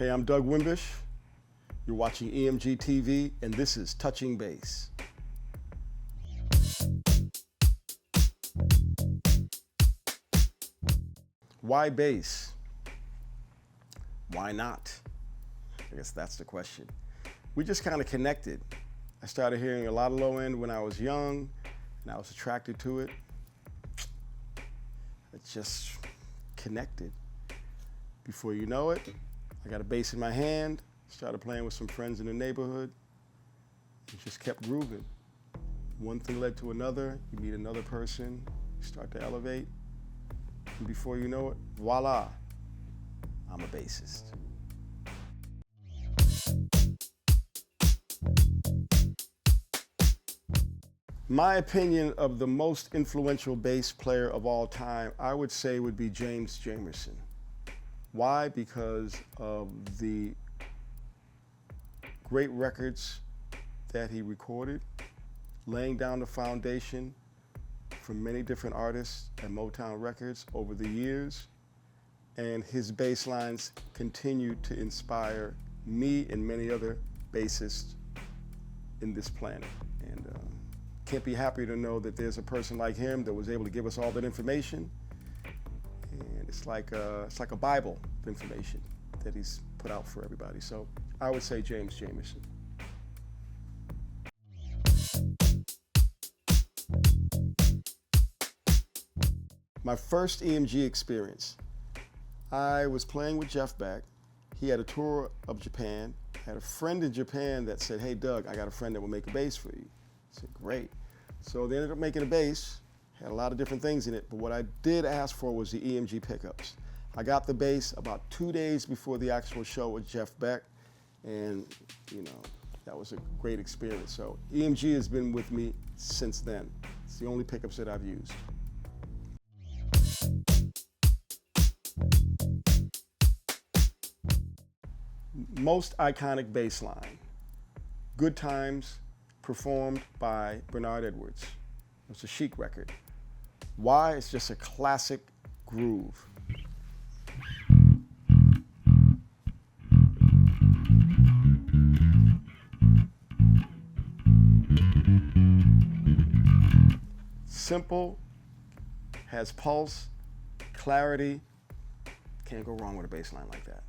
Hey, I'm Doug Wimbish. You're watching EMGtv, and this is Touching Bass. Why bass? Why not? I guess that's the question. We just kind of connected. I started hearing a lot of low end when I was young, and I was attracted to it. It just connected. Before you know it, I got a bass in my hand, started playing with some friends in the neighborhood, and just kept grooving. One thing led to another, you meet another person, you start to elevate, and before you know it, voila, I'm a bassist. My opinion of the most influential bass player of all time, I would say would be James Jamerson. Why? Because of the great records that he recorded, laying down the foundation for many different artists at Motown Records over the years. And his bass lines continue to inspire me and many other bassists in this planet. And can't be happier to know that there's a person like him that was able to give us all that information. And it's like a Bible of information that he's put out for everybody. So I would say James Jamerson. My first EMG experience, I was playing with Jeff Beck. He had a tour of Japan. I had a friend in Japan that said, hey Doug, I got a friend that will make a bass for you. I said, great. So they ended up making a bass, had a lot of different things in it, but what I did ask for was the EMG pickups. I got the bass about 2 days before the actual show with Jeff Beck, and that was a great experience. So EMG has been with me since then. It's the only pickups that I've used. Most iconic bass line, Good Times, performed by Bernard Edwards. It's a Chic record. Why? It's just a classic groove. Simple, has pulse, clarity. Can't go wrong with a bass line like that.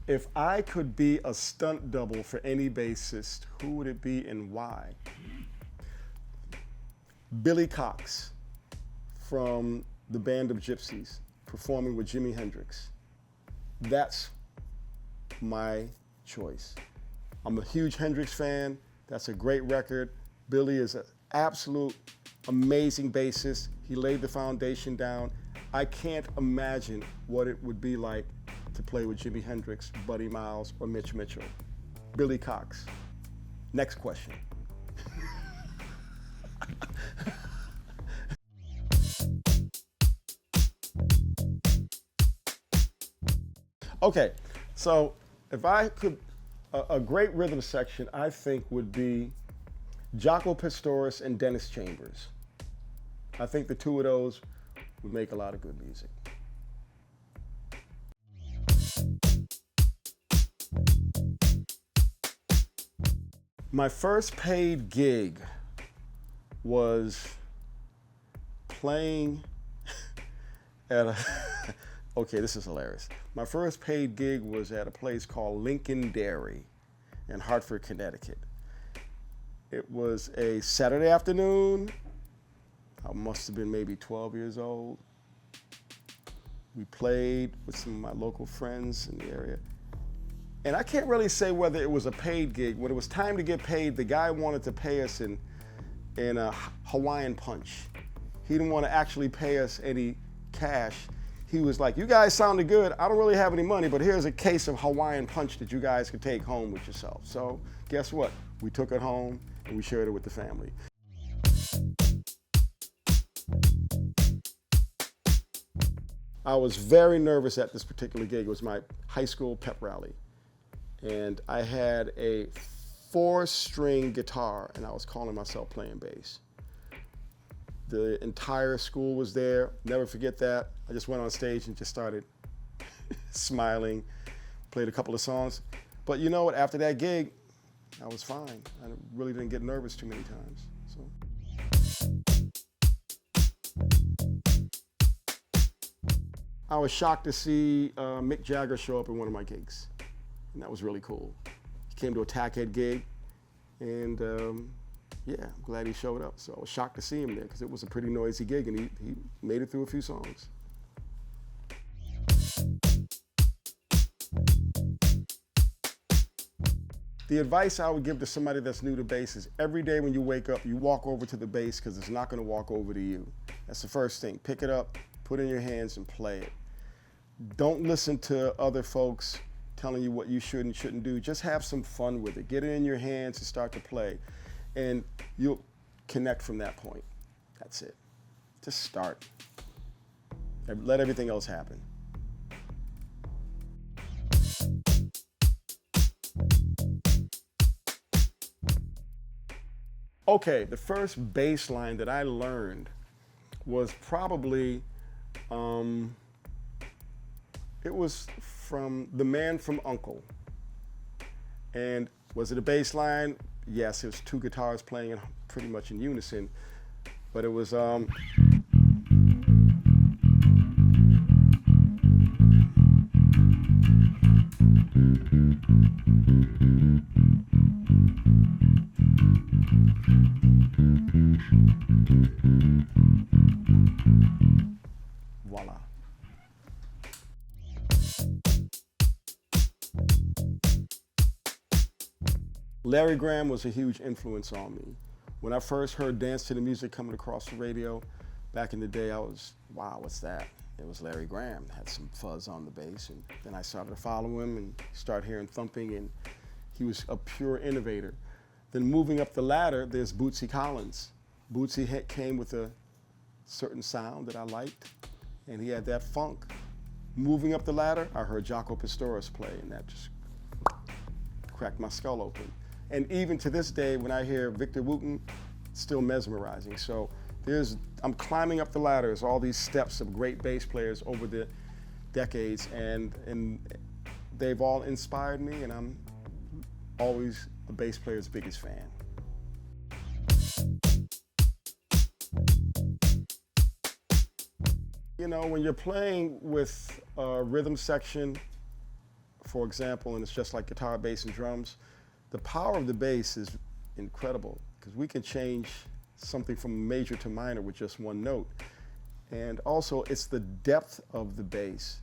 If I could be a stunt double for any bassist, who would it be and why? Billy Cox from the Band of Gypsies, performing with Jimi Hendrix. That's my choice. I'm a huge Hendrix fan. That's a great record. Billy is an absolute amazing bassist. He laid the foundation down. I can't imagine what it would be like to play with Jimi Hendrix, Buddy Miles, or Mitch Mitchell. Billy Cox. Next question. Okay, so if I could, a great rhythm section I think would be Jaco Pastorius and Dennis Chambers. I think the two of those would make a lot of good music. My first paid gig was playing at a, okay, this is hilarious. My first paid gig was at a place called Lincoln Dairy in Hartford, Connecticut. It was a Saturday afternoon. I must have been maybe 12 years old. We played with some of my local friends in the area. And I can't really say whether it was a paid gig. When it was time to get paid, the guy wanted to pay us in a Hawaiian punch. He didn't want to actually pay us any cash. He was like, you guys sounded good. I don't really have any money, but here's a case of Hawaiian punch that you guys could take home with yourself. So guess what? We took it home and we shared it with the family. I was very nervous at this particular gig. It was my high school pep rally. And I had a 4-string guitar, and I was calling myself playing bass. The entire school was there. Never forget that. I just went on stage and just started smiling, played a couple of songs. But you know what? After that gig, I was fine. I really didn't get nervous too many times. I was shocked to see Mick Jagger show up in one of my gigs, and that was really cool. He came to a Tackhead gig, and yeah, I'm glad he showed up. So I was shocked to see him there because it was a pretty noisy gig, and he made it through a few songs. The advice I would give to somebody that's new to bass is every day when you wake up, you walk over to the bass because it's not going to walk over to you. That's the first thing. Pick it up, put it in your hands, and play it. Don't listen to other folks telling you what you should and shouldn't do. Just have some fun with it. Get it in your hands and start to play. And you'll connect from that point. That's it. Just start. Let everything else happen. Okay, the first bass line that I learned was probably, it was from The Man from U.N.C.L.E. And was it a bass line? Yes, it was two guitars playing pretty much in unison, but it was, voila. Larry Graham was a huge influence on me. When I first heard Dance to the Music coming across the radio, back in the day, I was, wow, what's that? It was Larry Graham, had some fuzz on the bass, and then I started to follow him and start hearing thumping, and he was a pure innovator. Then moving up the ladder, there's Bootsy Collins. Bootsy came with a certain sound that I liked, and he had that funk. Moving up the ladder, I heard Jaco Pastorius play, and that just cracked my skull open. And even to this day, when I hear Victor Wooten, it's still mesmerizing. So I'm climbing up the ladder. There's all these steps of great bass players over the decades, and they've all inspired me, and I'm always a bass player's biggest fan. You know, when you're playing with a rhythm section, for example, and it's just like guitar, bass, and drums, the power of the bass is incredible because we can change something from major to minor with just one note. And also, it's the depth of the bass.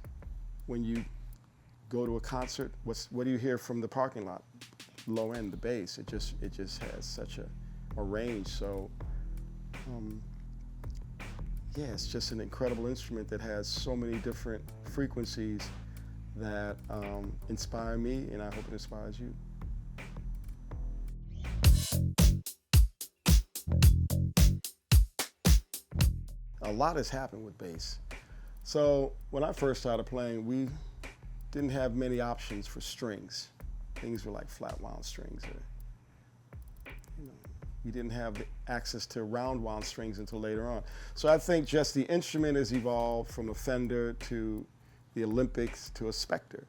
When you go to a concert, what do you hear from the parking lot? Low end, the bass. It just has such a range. So, yeah, it's just an incredible instrument that has so many different frequencies that inspire me, and I hope it inspires you. A lot has happened with bass. So when I first started playing, we didn't have many options for strings. Things were like flat wound strings, or, we didn't have access to round wound strings until later on. So I think just the instrument has evolved from a Fender to the Olympics to a Spectre.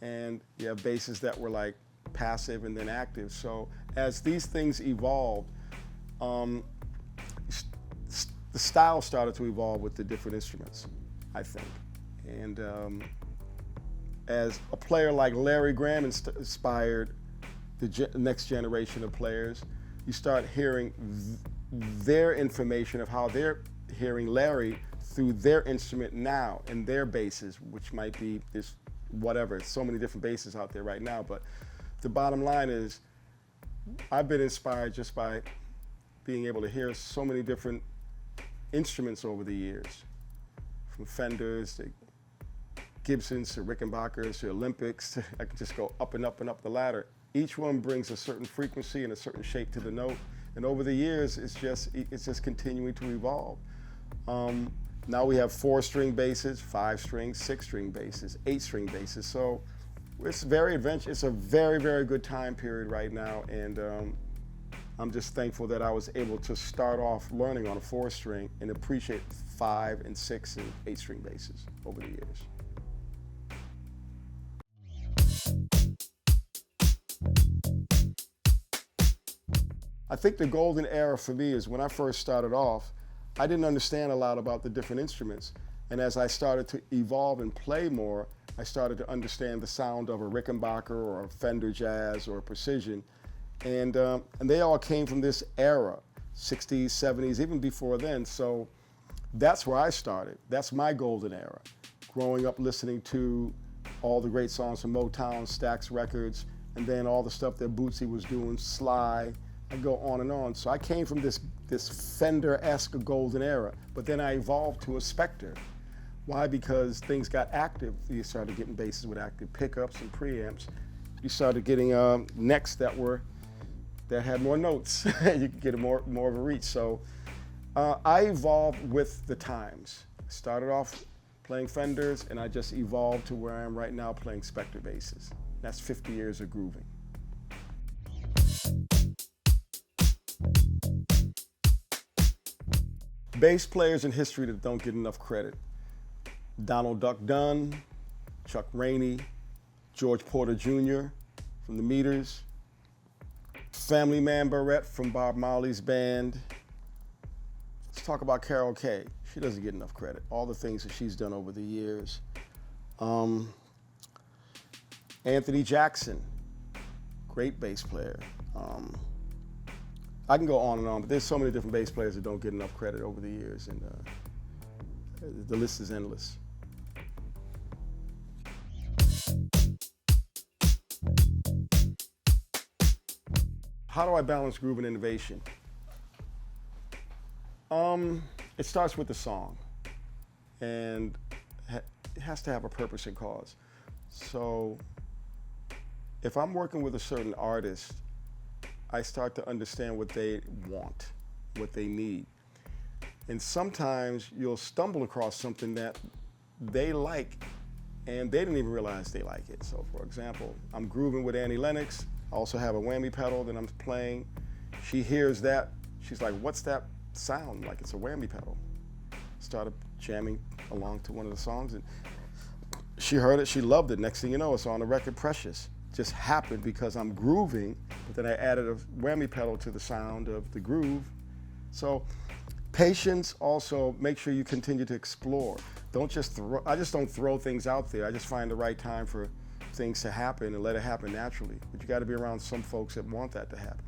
And you have basses that were like passive and then active. So as these things evolved, the style started to evolve with the different instruments, I think. And as a player like Larry Graham inspired the next generation of players, you start hearing their information of how they're hearing Larry through their instrument now and their basses, which might be this whatever, so many different basses out there right now. But the bottom line is, I've been inspired just by being able to hear so many different instruments over the years, from Fenders to Gibsons to Rickenbackers to Olympics. I can just go up and up and up the ladder. Each one brings a certain frequency and a certain shape to the note. And over the years, it's just continuing to evolve. Now we have 4-string basses, 5-string, 6-string basses, 8-string basses. So it's very adventurous. It's a very, very good time period right now. And I'm just thankful that I was able to start off learning on a 4-string and appreciate 5 and 6 and 8-string basses over the years. I think the golden era for me is when I first started off, I didn't understand a lot about the different instruments. And as I started to evolve and play more, I started to understand the sound of a Rickenbacker or a Fender Jazz or a Precision. And they all came from this era, 60s, 70s, even before then. So that's where I started. That's my golden era. Growing up listening to all the great songs from Motown, Stax Records, and then all the stuff that Bootsy was doing, Sly. I go on and on. So I came from this Fender-esque golden era, but then I evolved to a Spectre. Why? Because things got active. You started getting basses with active pickups and preamps. You started getting necks that had more notes. You could get more of a reach. So I evolved with the times. I started off playing Fenders, and I just evolved to where I am right now playing Spectre basses. That's 50 years of grooving. Bass players in history that don't get enough credit. Donald Duck Dunn, Chuck Rainey, George Porter Jr. from the Meters, Family Man Barrett from Bob Marley's band. Let's talk about Carol Kay. She doesn't get enough credit. All the things that she's done over the years. Anthony Jackson, great bass player. I can go on and on, but there's so many different bass players that don't get enough credit over the years, and the list is endless. How do I balance groove and innovation? It starts with the song, and it has to have a purpose and cause. So if I'm working with a certain artist, I start to understand what they want, what they need. And sometimes you'll stumble across something that they like and they didn't even realize they like it. So for example, I'm grooving with Annie Lennox. I also have a whammy pedal that I'm playing. She hears that. She's like, what's that sound? Like, it's a whammy pedal. Started jamming along to one of the songs, and she heard it, she loved it. Next thing you know, it's on the record Precious. Just happened because I'm grooving, but then I added a whammy pedal to the sound of the groove. So patience, also make sure you continue to explore. Don't just I just don't throw things out there. I just find the right time for things to happen and let it happen naturally. But you got to be around some folks that want that to happen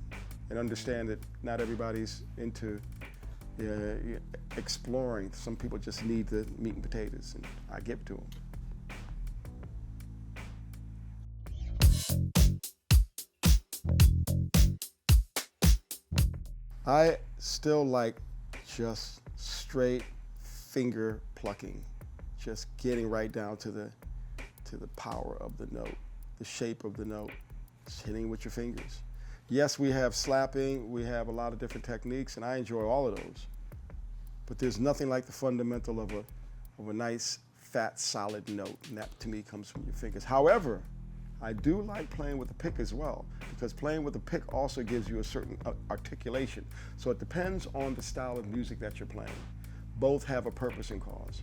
and understand that not everybody's into exploring. Some people just need the meat and potatoes, and I give it to them. I still like just straight finger plucking, just getting right down to the power of the note, the shape of the note, just hitting with your fingers. Yes, we have slapping, we have a lot of different techniques, and I enjoy all of those. But there's nothing like the fundamental of a nice, fat, solid note, and that to me comes from your fingers. However, I do like playing with the pick as well, because playing with the pick also gives you a certain articulation. So it depends on the style of music that you're playing. Both have a purpose and cause.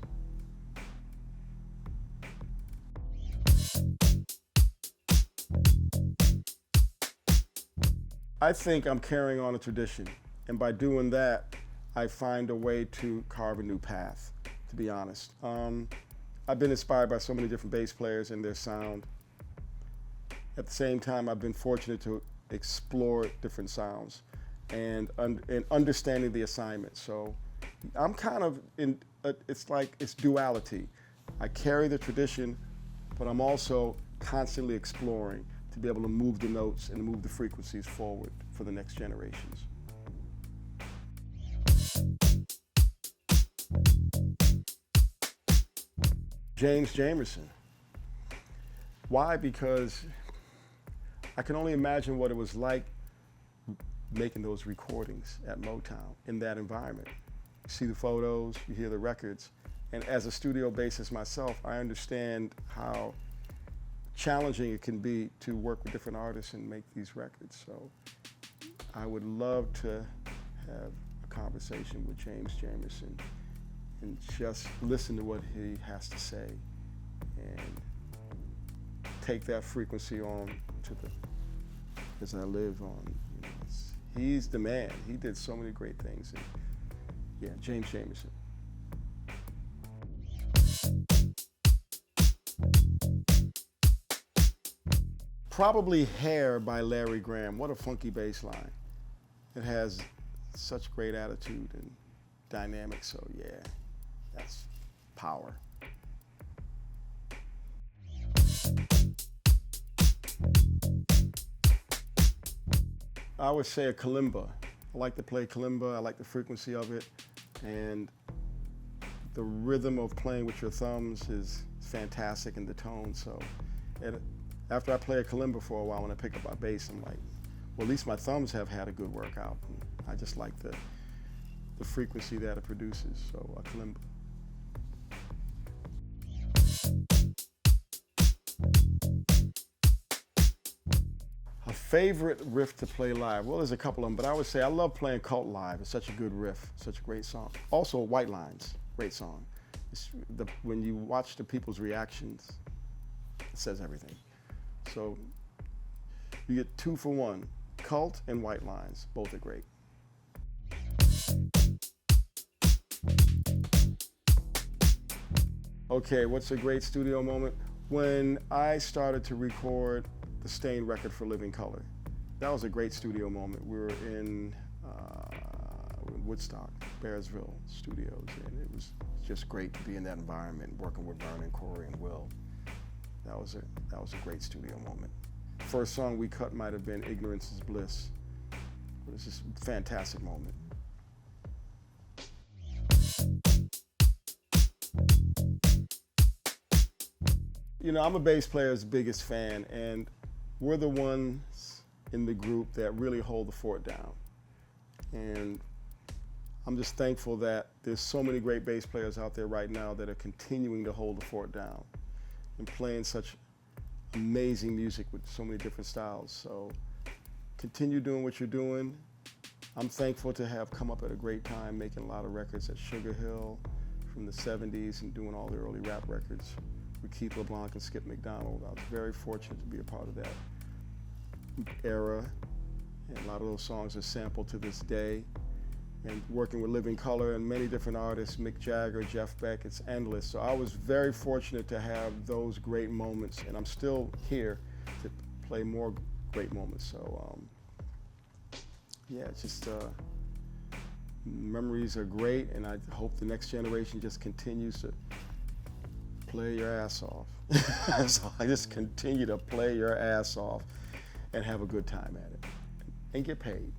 I think I'm carrying on a tradition, and by doing that, I find a way to carve a new path, to be honest. I've been inspired by so many different bass players and their sound. At the same time, I've been fortunate to explore different sounds and understanding the assignment. So I'm kind of in, it's duality. I carry the tradition, but I'm also constantly exploring to be able to move the notes and move the frequencies forward for the next generations. James Jamerson. Why? Because I can only imagine what it was like making those recordings at Motown in that environment. You see the photos, you hear the records, and as a studio bassist myself, I understand how challenging it can be to work with different artists and make these records. So I would love to have a conversation with James Jamerson and just listen to what he has to say and take that frequency on to the, as I live on. You know, he's the man. He did so many great things. And yeah, James Jamerson. Probably Hair by Larry Graham. What a funky bass line. It has such great attitude and dynamic, so yeah, that's power. I would say a kalimba. I like to play kalimba. I like the frequency of it, and the rhythm of playing with your thumbs is fantastic in the tone. So after I play a kalimba for a while, when I pick up my bass, I'm like, well, at least my thumbs have had a good workout. And I just like the frequency that it produces, so a kalimba. A favorite riff to play live? Well, there's a couple of them, but I would say I love playing Cult live. It's such a good riff, such a great song. Also, White Lines, great song. When you watch the people's reactions, it says everything. So you get 2 for 1, Cult and White Lines, both are great. Okay, what's a great studio moment? When I started to record the Stain record for Living Color. That was a great studio moment. We were in Woodstock, Bearsville Studios, and it was just great to be in that environment, working with Vernon, Corey, and Will. That was a great studio moment. First song we cut might have been Ignorance is Bliss. It was just a fantastic moment. You know, I'm a bass player's biggest fan, and we're the ones in the group that really hold the fort down. And I'm just thankful that there's so many great bass players out there right now that are continuing to hold the fort down and playing such amazing music with so many different styles. So continue doing what you're doing. I'm thankful to have come up at a great time making a lot of records at Sugar Hill from the 70s and doing all the early rap records with Keith LeBlanc and Skip McDonald. I was very fortunate to be a part of that era, and a lot of those songs are sampled to this day. And working with Living Color and many different artists, Mick Jagger, Jeff Beck, it's endless. So I was very fortunate to have those great moments, and I'm still here to play more great moments. So yeah, it's just memories are great, and I hope the next generation just continues to play your ass off. So I just continue to play your ass off and have a good time at it and get paid.